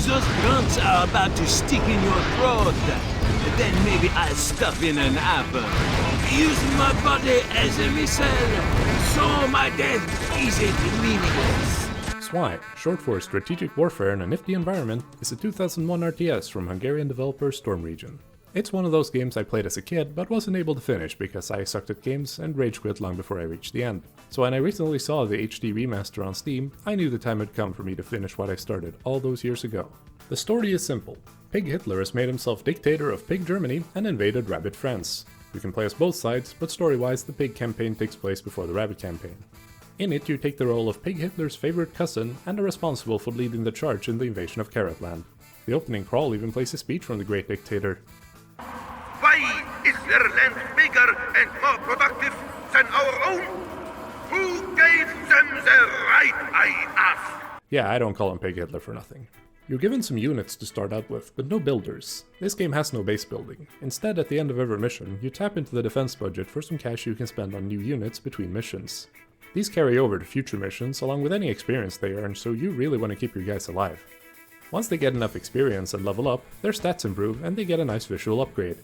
those grunts are about to stick in your throat, then maybe I'll stuff in an apple. Use my body as a missile, so my death isn't meaningless. Swine, short for Strategic Warfare in a Nifty Environment, is a 2001 RTS from Hungarian developer Storm Region. It's one of those games I played as a kid, but wasn't able to finish because I sucked at games and rage quit long before I reached the end. So when I recently saw the HD remaster on Steam, I knew the time had come for me to finish what I started all those years ago. The story is simple. Pig Hitler has made himself dictator of Pig Germany and invaded Rabbit France. You can play as both sides, but story-wise the Pig campaign takes place before the Rabbit campaign. In it you take the role of Pig Hitler's favorite cousin and are responsible for leading the charge in the invasion of Carrot Land. The opening crawl even plays a speech from the great dictator. Why is their land bigger and more productive than our own? Who gave them the right, I ask? Yeah, I don't call him Pig Hitler for nothing. You're given some units to start out with, but no builders. This game has no base building. Instead, at the end of every mission, you tap into the defense budget for some cash you can spend on new units between missions. These carry over to future missions along with any experience they earn, so you really want to keep your guys alive. Once they get enough experience and level up, their stats improve and they get a nice visual upgrade.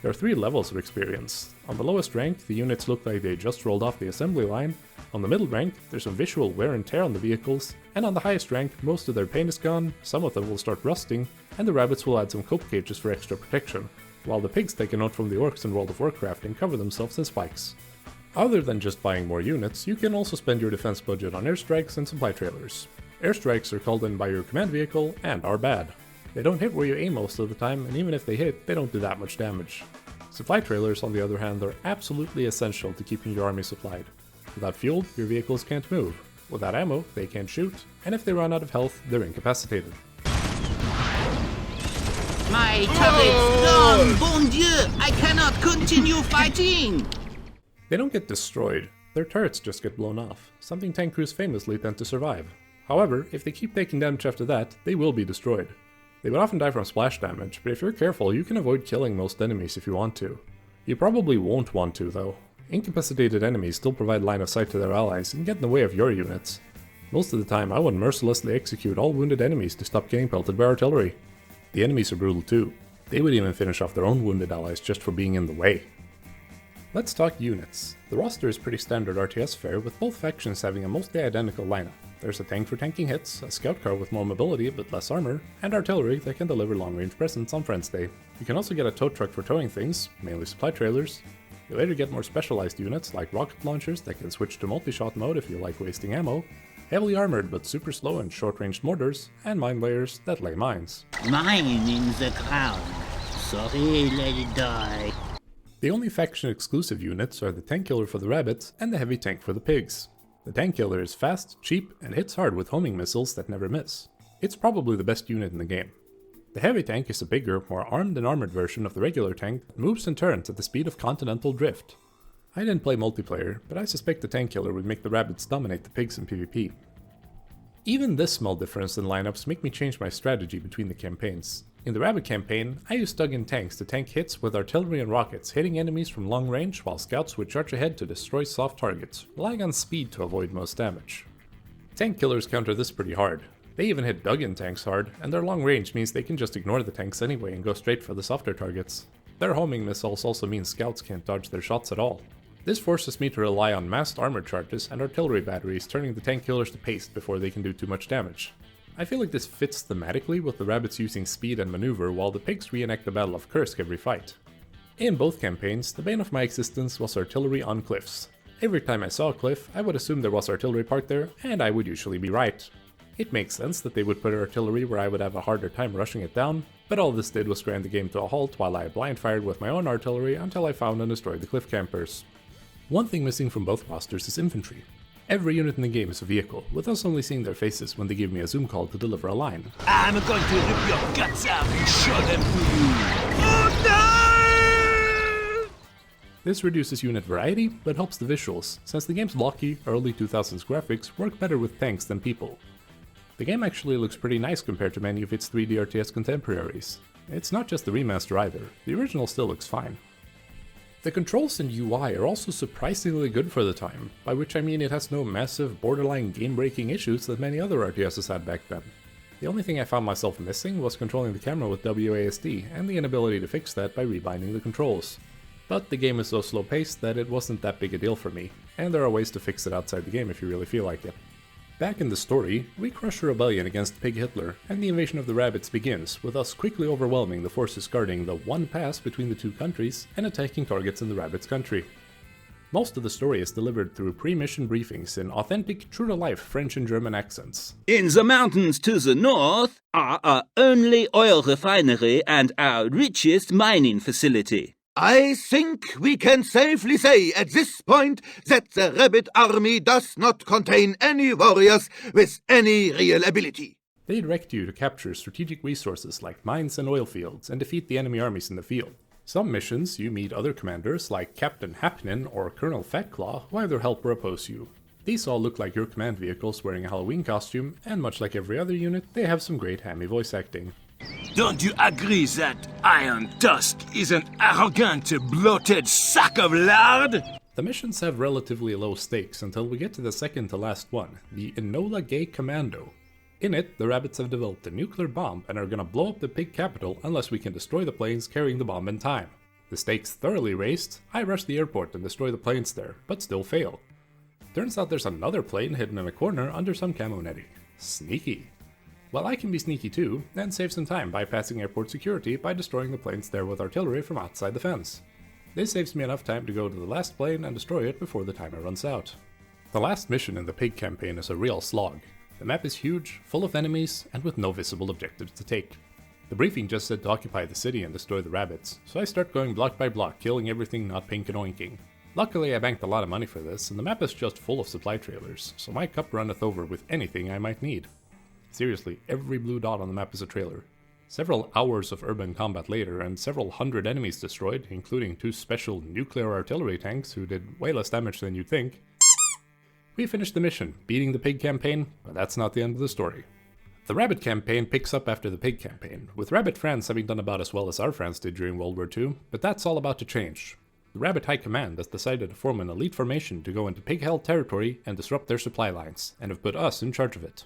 There are 3 levels of experience. On the lowest rank, the units look like they just rolled off the assembly line. On the middle rank, there's some visual wear and tear on the vehicles, and on the highest rank, most of their paint is gone, some of them will start rusting, and the rabbits will add some cope cages for extra protection, while the pigs take a note from the orcs in World of Warcraft and cover themselves in spikes. Other than just buying more units, you can also spend your defense budget on airstrikes and supply trailers. Airstrikes are called in by your command vehicle and are bad. They don't hit where you aim most of the time, and even if they hit, they don't do that much damage. Supply trailers, on the other hand, are absolutely essential to keeping your army supplied. Without fuel, your vehicles can't move. Without ammo, they can't shoot, and if they run out of health, they're incapacitated. My turret's done! Bon Dieu! I cannot continue fighting! They don't get destroyed, their turrets just get blown off, something tank crews famously tend to survive. However, if they keep taking damage after that, they will be destroyed. They would often die from splash damage, but if you're careful, you can avoid killing most enemies if you want to. You probably won't want to, though. Incapacitated enemies still provide line of sight to their allies and get in the way of your units. Most of the time, I would mercilessly execute all wounded enemies to stop getting pelted by artillery. The enemies are brutal too. They would even finish off their own wounded allies just for being in the way. Let's talk units. The roster is pretty standard RTS fare, with both factions having a mostly identical lineup. There's a tank for tanking hits, a scout car with more mobility but less armor, and artillery that can deliver long-range presence on Friends Day. You can also get a tow truck for towing things, mainly supply trailers. You later get more specialized units like rocket launchers that can switch to multi-shot mode if you like wasting ammo, heavily armored but super slow and short-ranged mortars, and mine layers that lay mines. Mine in the ground. Sorry, let it die. The only faction-exclusive units are the tank killer for the rabbits and the heavy tank for the pigs. The tank killer is fast, cheap, and hits hard with homing missiles that never miss. It's probably the best unit in the game. The heavy tank is a bigger, more armed and armored version of the regular tank that moves and turns at the speed of continental drift. I didn't play multiplayer, but I suspect the tank killer would make the rabbits dominate the pigs in PvP. Even this small difference in lineups make me change my strategy between the campaigns. In the rabbit campaign, I used dug-in tanks to tank hits with artillery and rockets, hitting enemies from long range while scouts would charge ahead to destroy soft targets, relying on speed to avoid most damage. Tank killers counter this pretty hard. They even hit dug-in tanks hard, and their long range means they can just ignore the tanks anyway and go straight for the softer targets. Their homing missiles also mean scouts can't dodge their shots at all. This forces me to rely on massed armor charges and artillery batteries, turning the tank killers to paste before they can do too much damage. I feel like this fits thematically with the rabbits using speed and maneuver while the pigs reenact the Battle of Kursk every fight. In both campaigns, the bane of my existence was artillery on cliffs. Every time I saw a cliff, I would assume there was artillery parked there, and I would usually be right. It makes sense that they would put artillery where I would have a harder time rushing it down, but all this did was grind the game to a halt while I blind fired with my own artillery until I found and destroyed the cliff campers. One thing missing from both rosters is infantry. Every unit in the game is a vehicle, with us only seeing their faces when they give me a zoom call to deliver a line. I'm going to rip your guts out and show them to you. Oh no! This reduces unit variety, but helps the visuals, since the game's blocky, early 2000s graphics work better with tanks than people. The game actually looks pretty nice compared to many of its 3D RTS contemporaries. It's not just the remaster either, the original still looks fine. The controls and UI are also surprisingly good for the time, by which I mean it has no massive, borderline game-breaking issues that many other RTSs had back then. The only thing I found myself missing was controlling the camera with WASD, and the inability to fix that by rebinding the controls. But the game is so slow paced that it wasn't that big a deal for me, and there are ways to fix it outside the game if you really feel like it. Back in the story, we crush a rebellion against Pig Hitler, and the invasion of the rabbits begins, with us quickly overwhelming the forces guarding the one pass between the two countries and attacking targets in the rabbits' country. Most of the story is delivered through pre-mission briefings in authentic, true-to-life French and German accents. In the mountains to the north are our only oil refinery and our richest mining facility. I think we can safely say at this point that the rabbit army does not contain any warriors with any real ability. They direct you to capture strategic resources like mines and oil fields and defeat the enemy armies in the field. Some missions you meet other commanders like Captain Happenin or Colonel Fatclaw who either help or oppose you. These all look like your command vehicles wearing a Halloween costume, and much like every other unit, they have some great hammy voice acting. Don't you agree that Iron Tusk is an arrogant, bloated sack of lard? The missions have relatively low stakes until we get to the second to last one, the Enola Gay Commando. In it, the rabbits have developed a nuclear bomb and are gonna blow up the pig capital unless we can destroy the planes carrying the bomb in time. The stakes thoroughly raised, I rush the airport and destroy the planes there, but still fail. Turns out there's another plane hidden in a corner under some camo netting. Sneaky. Well, I can be sneaky too, and save some time bypassing airport security by destroying the planes there with artillery from outside the fence. This saves me enough time to go to the last plane and destroy it before the timer runs out. The last mission in the pig campaign is a real slog. The map is huge, full of enemies, and with no visible objectives to take. The briefing just said to occupy the city and destroy the rabbits, so I start going block by block, killing everything not pink and oinking. Luckily I banked a lot of money for this, and the map is just full of supply trailers, so my cup runneth over with anything I might need. Seriously, every blue dot on the map is a trailer. Several hours of urban combat later, and several hundred enemies destroyed, including 2 special nuclear artillery tanks who did way less damage than you'd think, we finished the mission, beating the pig campaign, but that's not the end of the story. The rabbit campaign picks up after the pig campaign, with rabbit France having done about as well as our France did during World War II, but that's all about to change. The Rabbit High Command has decided to form an elite formation to go into pig-held territory and disrupt their supply lines, and have put us in charge of it.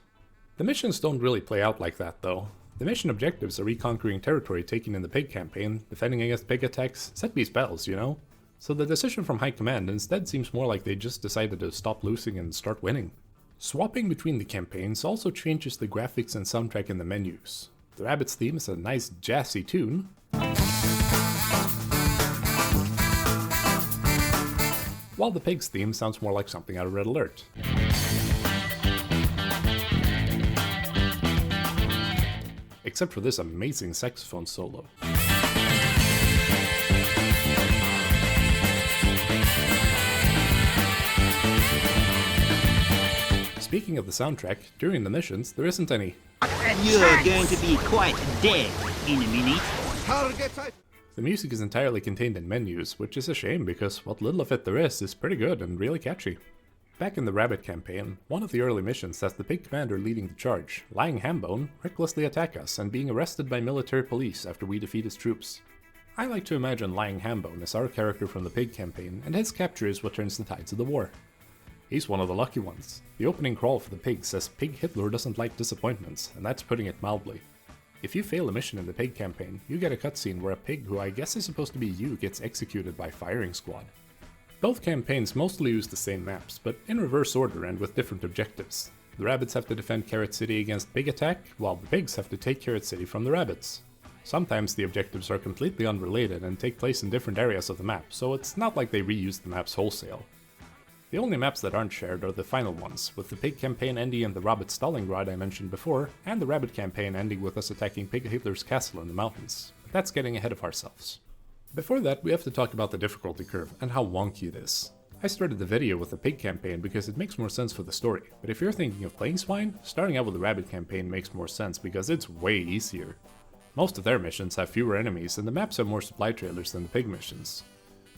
The missions don't really play out like that though. The mission objectives are reconquering territory taken in the pig campaign, defending against pig attacks, set-piece battles, you know? So the decision from High Command instead seems more like they just decided to stop losing and start winning. Swapping between the campaigns also changes the graphics and soundtrack in the menus. The Rabbit's theme is a nice jazzy tune, while the Pig's theme sounds more like something out of Red Alert. Except for this amazing saxophone solo. Speaking of the soundtrack, during the missions, there isn't any. You're going to be quite dead in a minute. The music is entirely contained in menus, which is a shame because what little of it there is pretty good and really catchy. Back in the Rabbit campaign, one of the early missions has the pig commander leading the charge, Lying Hambone, recklessly attack us and being arrested by military police after we defeat his troops. I like to imagine Lying Hambone as our character from the pig campaign, and his capture is what turns the tides of the war. He's one of the lucky ones. The opening crawl for the pig says Pig Hitler doesn't like disappointments, and that's putting it mildly. If you fail a mission in the pig campaign, you get a cutscene where a pig who I guess is supposed to be you gets executed by firing squad. Both campaigns mostly use the same maps, but in reverse order and with different objectives. The rabbits have to defend Carrot City against pig attack, while the pigs have to take Carrot City from the rabbits. Sometimes the objectives are completely unrelated and take place in different areas of the map, so it's not like they reuse the maps wholesale. The only maps that aren't shared are the final ones, with the pig campaign ending in the Rabbit Stalingrad I mentioned before, and the rabbit campaign ending with us attacking Pig Hitler's castle in the mountains. But that's getting ahead of ourselves. Before that, we have to talk about the difficulty curve and how wonky it is. I started the video with the pig campaign because it makes more sense for the story, but if you're thinking of playing Swine, starting out with the rabbit campaign makes more sense because it's way easier. Most of their missions have fewer enemies and the maps have more supply trailers than the pig missions.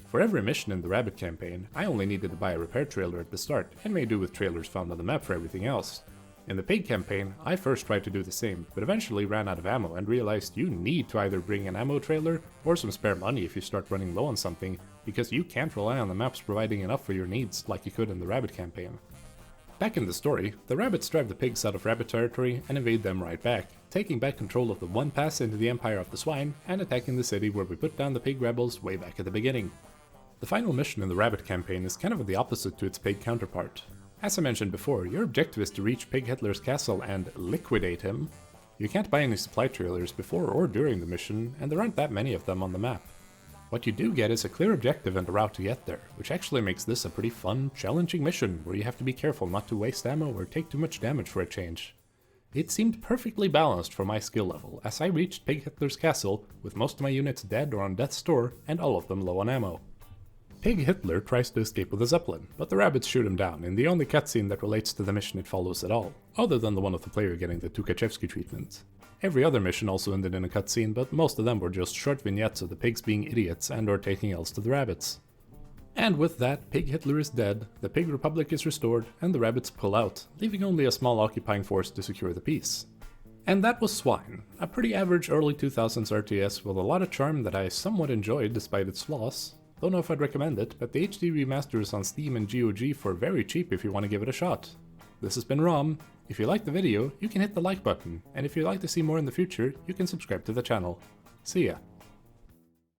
For every mission in the rabbit campaign, I only needed to buy a repair trailer at the start and made do with trailers found on the map for everything else. In the pig campaign, I first tried to do the same, but eventually ran out of ammo and realized you need to either bring an ammo trailer or some spare money if you start running low on something, because you can't rely on the maps providing enough for your needs like you could in the rabbit campaign. Back in the story, the rabbits drive the pigs out of rabbit territory and invade them right back, taking back control of the one pass into the Empire of the Swine and attacking the city where we put down the pig rebels way back at the beginning. The final mission in the rabbit campaign is kind of the opposite to its pig counterpart. As I mentioned before, your objective is to reach Pig Hitler's castle and liquidate him. You can't buy any supply trailers before or during the mission, and there aren't that many of them on the map. What you do get is a clear objective and a route to get there, which actually makes this a pretty fun, challenging mission where you have to be careful not to waste ammo or take too much damage for a change. It seemed perfectly balanced for my skill level, as I reached Pig Hitler's castle with most of my units dead or on death's door and all of them low on ammo. Pig Hitler tries to escape with a zeppelin, but the rabbits shoot him down in the only cutscene that relates to the mission it follows at all, other than the one of the player getting the Tukhachevsky treatment. Every other mission also ended in a cutscene, but most of them were just short vignettes of the pigs being idiots and or taking L's to the rabbits. And with that, Pig Hitler is dead, the Pig Republic is restored, and the rabbits pull out, leaving only a small occupying force to secure the peace. And that was Swine, a pretty average early 2000s RTS with a lot of charm that I somewhat enjoyed despite its flaws. Don't know if I'd recommend it, but the HD remaster is on Steam and GOG for very cheap if you want to give it a shot. This has been Rom. If you liked the video, you can hit the like button, and if you'd like to see more in the future, you can subscribe to the channel. See ya.